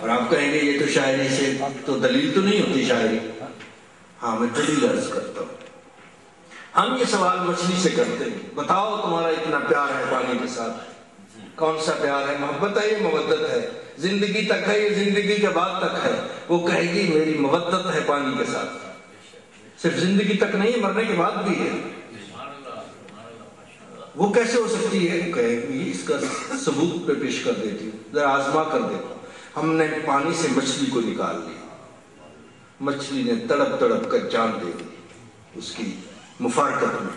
اور آپ کہیں گے یہ تو شاعری سے تو دلیل تو نہیں ہوتی شاعری. ہاں میں دلیل عرض کرتا ہوں. ہم یہ سوال مچھلی سے کرتے ہیں، بتاؤ تمہارا اتنا پیار ہے پانی کے ساتھ، کون سا پیار ہے؟ محبت ہے یہ مودت ہے؟ زندگی تک ہے یہ زندگی کے بعد تک ہے؟ وہ کہے گی میری مودت ہے پانی کے ساتھ. صرف زندگی تک نہیں، مرنے کے بعد بھی ہے. وہ کیسے ہو سکتی ہے؟ وہ کہے گی اس کا ثبوت پہ پیش کر دیتی ہوں، ذرا آزما کر دیتا. ہم نے پانی سے مچھلی کو نکال لیا، مچھلی نے تڑپ تڑپ کر جان دے دی اس کی مفارقت میں.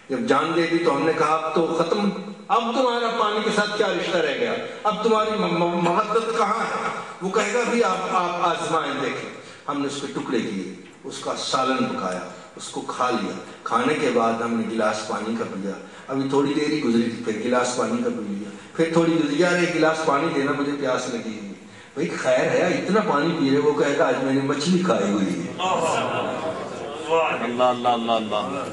جب جان دے دی تو ہم نے کہا اب تو ختم، اب تمہارا پانی کے ساتھ کیا رشتہ رہ گیا، اب تمہاری مودت کہاں ہے؟ وہ کہے گا بھی آپ آزمائیں دیکھیں. ہم نے اس کے ٹکڑے کیے، اس کا سالن پکایا، اس کو کھا لیا. کھانے کے بعد ہم نے گلاس پانی کا پیا. ابھی تھوڑی دیر ہی گزری تھی، پھر گلاس پانی کا پی لیا. پھر تھوڑی گزری، یار ایک گلاس پانی دینا مجھے پیاس لگی ہوئی. بھائی خیر ہے اتنا پانی پی رہے. وہ کہے گا آج میں نے مچھلی کھائی ہوئی ہے. اللہ اللہ اللہ اللہ.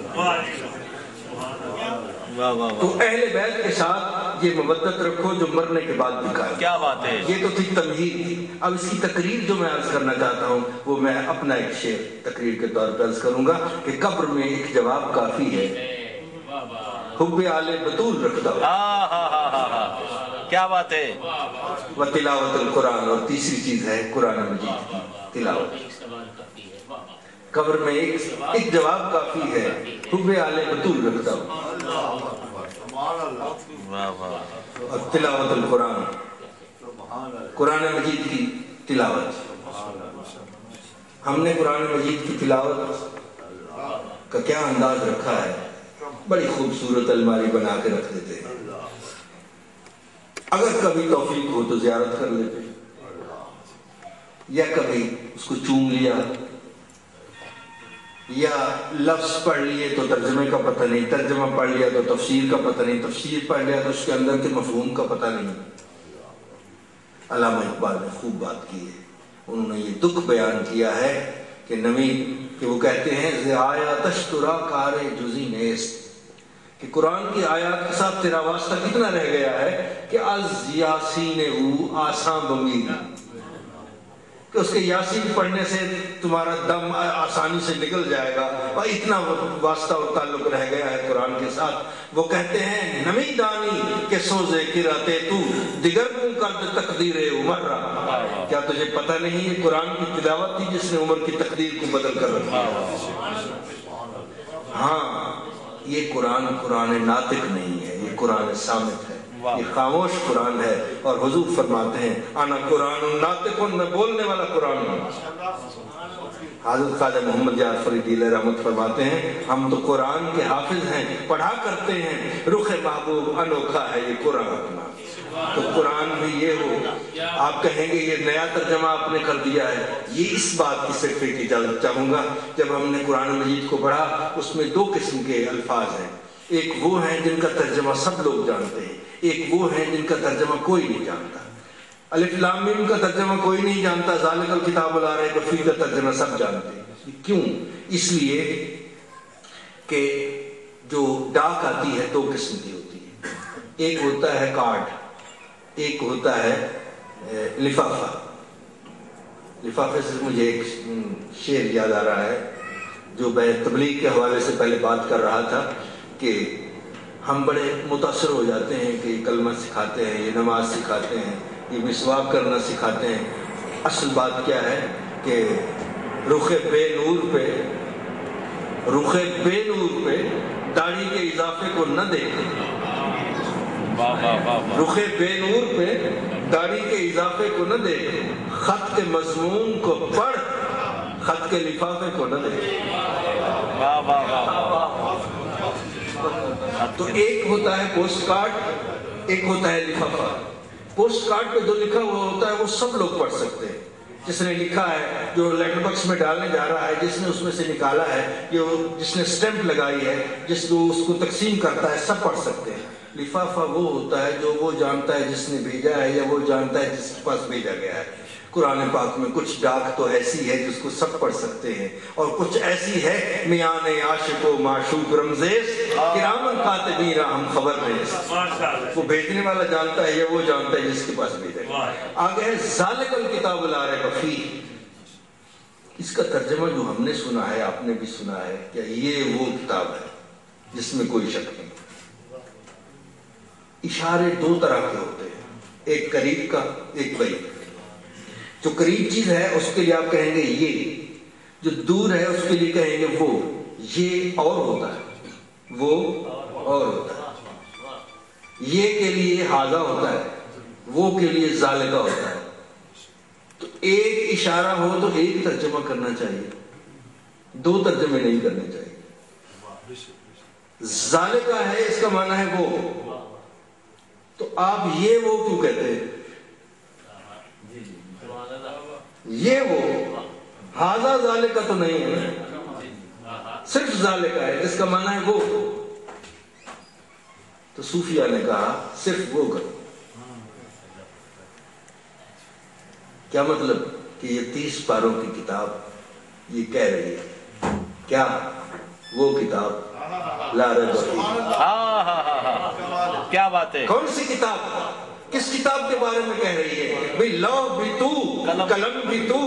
تو اہل بیت کے ساتھ یہ مودت رکھو جو مرنے کے بعد بھی قائم. کیا بات ہے. یہ تو تھی تمہید تھی. اب اس کی تقریر جو میں عرض کرنا چاہتا ہوں وہ میں اپنا ایک شعر تقریر کے طور پر عرض کروں گا کہ قبر میں ایک جواب کافی ہے، حب آل بطول رکھتا ہوں. کیا بات ہے. و تلاوت القرآن، اور تیسری چیز ہے قرآن مجید کی تلاوت. قبر میں ایک جواب کافی ہے، حب آل بطول رکھتا ہوں اور تلاوت القرآن، قرآن مجید کی تلاوت. ہم نے قرآن مجید کی تلاوت کا کیا انداز رکھا ہے، بڑی خوبصورت الماری بنا کے رکھ دیتے ہیں. اگر کبھی توفیق ہو تو زیارت کر لیتے، یا کبھی اس کو چوم لیا، یا لفظ پڑھ لیے تو ترجمے کا پتہ نہیں، ترجمہ پڑھ لیا تو تفسیر کا پتہ نہیں، تفسیر پڑھ لیا تو اس کے اندر کے مفہوم کا پتہ نہیں. علامہ اقبال نے خوب بات کی ہے. انہوں نے یہ دکھ بیان کیا ہے کہ نمی کہ وہ کہتے ہیں ز آیاتش ترا کار جزی نیست، کہ قرآن کی آیات کے ساتھ تیرا واسطہ کتنا رہ گیا ہے کہ از یاسین او آساں بمید، کہ اس کے یاسین پڑھنے سے تمہارا دم آسانی سے نکل جائے گا، اور اتنا واسطہ اور تعلق رہ گیا ہے قرآن کے ساتھ. وہ کہتے ہیں نمی دانی کہ سوزے قرأت تو دیگر کو کرد تقدیر عمر رہا. کیا تجھے پتہ نہیں ہے قرآن کی تلاوت تھی جس نے عمر کی تقدیر کو بدل کر رکھا. ہاں یہ قرآن ناطق نہیں ہے، یہ قرآن صامت ہے، یہ خاموش قرآن ہے. اور حضور فرماتے ہیں انا قرآن ناطق، میں بولنے والا قرآن ہوں. حضرت خواجہ محمد یار فریدی علیہ رحمت فرماتے ہیں ہم تو قرآن کے حافظ ہیں، پڑھا کرتے ہیں، رخ محبوب انوکھا ہے یہ قرآن اپنا. تو قرآن بھی یہ ہو، آپ کہیں گے یہ نیا ترجمہ آپ نے کر دیا ہے. یہ اس بات کی صرف ایک اجازت چاہوں گا، جب ہم نے قرآن مجید کو پڑھا اس میں دو قسم کے الفاظ ہیں. ایک وہ ہیں جن کا ترجمہ سب لوگ جانتے ہیں، ایک وہ ہیں جن کا ترجمہ کوئی نہیں جانتا. الف لام میم کا ترجمہ کوئی نہیں جانتا، ذالک الکتاب لا ریب فیہ کا ترجمہ سب جانتے ہیں. کیوں؟ اس لیے کہ جو ڈاک آتی ہے دو قسم کی ہوتی ہے. ایک ہوتا ہے کارڈ، ایک ہوتا ہے لفافہ. لفافے سے مجھے ایک شعر یاد آ رہا ہے جو میں تبلیغ کے حوالے سے پہلے بات کر رہا تھا کہ ہم بڑے متاثر ہو جاتے ہیں کہ یہ کلمہ سکھاتے ہیں، یہ نماز سکھاتے ہیں، یہ مسواک کرنا سکھاتے ہیں. اصل بات کیا ہے کہ رخ بے نور پہ داڑھی کے اضافے کو نہ دیکھیں. رخ بے نور پہ داڑھی کے اضافے کو نہ دیکھیں، خط کے مضمون کو پڑھ، خط کے لفافے کو نہ دیکھیں. تو ایک ہوتا ہے پوسٹ کارڈ، ایک ہوتا ہے لفافہ. پوسٹ کارڈ پہ جو لکھا ہوا ہوتا ہے وہ سب لوگ پڑھ سکتے ہیں. جس نے لکھا ہے، جو لیٹر باکس میں ڈالنے جا رہا ہے، جس نے اس میں سے نکالا ہے، جس نے سٹیمپ لگائی ہے، جس کو اس کو تقسیم کرتا ہے، سب پڑھ سکتے ہیں. لفافہ وہ ہوتا ہے جو وہ جانتا ہے جس نے بھیجا ہے یا وہ جانتا ہے جس کے پاس بھیجا گیا ہے۔ قرآن پاک میں کچھ ڈاک تو ایسی ہے جس کو سب پڑھ سکتے ہیں، اور کچھ ایسی ہے میان عاشق و معشوق رمزیز کرامن کاتبین را ہم خبر ریز۔ وہ بھیجنے والا جانتا ہے یا وہ جانتا ہے جس کے پاس بھیجا گیا۔ آگے ہے ذالک الکتاب لا ریب فیہ۔ اس کا ترجمہ جو ہم نے سنا ہے، آپ نے بھی سنا ہے، کہ یہ وہ کتاب ہے جس میں کوئی شک نہیں۔ اشارے دو طرح کے ہوتے ہیں، ایک قریب کا، ایک بعید۔ جو قریب چیز ہے اس کے لیے آپ کہیں گے یہ، جو دور ہے اس کے لیے کہیں گے وہ۔ یہ اور ہوتا ہے، وہ اور ہوتا ہے۔ یہ کے لیے ہاذا ہوتا ہے، وہ کے لیے ذالکہ ہوتا ہے۔ تو ایک اشارہ ہو تو ایک ترجمہ کرنا چاہیے، دو ترجمے نہیں کرنے چاہیے۔ ذالکہ ہے، اس کا معنی ہے وہ، تو آپ یہ وہ کیوں کہتے ہیں؟ یہ وہ، ہاذا ذالکہ تو نہیں ہے، صرف ذالکہ ہے جس کا معنی ہے وہ۔ تو صوفیہ نے کہا صرف وہ کرو۔ کیا مطلب؟ کہ یہ 30 پاروں کی کتاب یہ کہہ رہی ہے کیا؟ وہ کتاب لا ریب فیہ۔ کیا بات ہے! کون سی کتاب؟ کس کتاب کے بارے میں کہہ رہی ہے؟ بھئی لوح بھی تو، قلم بھی تو،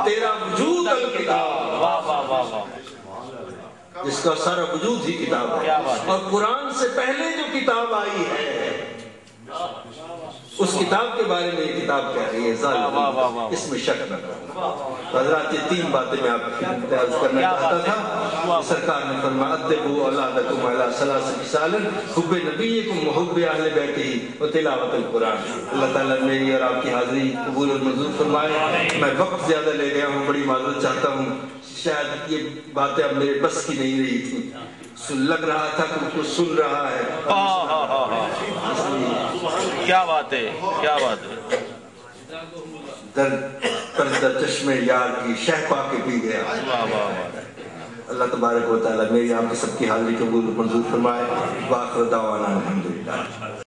تیرا وجود الکتاب۔ واہ واہ واہ واہ! جس کا سارا وجود ہی کتاب ہے۔ اور قرآن سے پہلے جو کتاب آئی ہے اس کتاب کے بارے میں یہ کتاب کہہ رہی ہے ذالکہ، اس میں شک نہ کرنا۔ حضرات یہ 3 باتیں میں آپ کی عرض کرنا چاہتا تھا۔ سرکار نے فرمایا ادبوا اولادکم علی 3 خصال حب نبیکم وحب اہل بیتہ وتلاوت القرآن۔ اللہ تعالیٰ میری اور آپ کی حاضری قبول اور منظور فرمائے۔ میں وقت زیادہ لے گیا ہوں، بڑی معذرت چاہتا ہوں، شاید یہ باتیں اب میرے بس کی نہیں رہی تھی، لگ رہا تھا کہ کچھ سن رہا ہے۔ کیا بات ہے، کیا بات ہے! در چشمے یار کی شہ پا کے پی گیا۔ اللہ تبارک و تعالیٰ میری آپ کی سب کی حاضری قبول منظور فرمائے۔ وآخر دعوانا الحمدللہ۔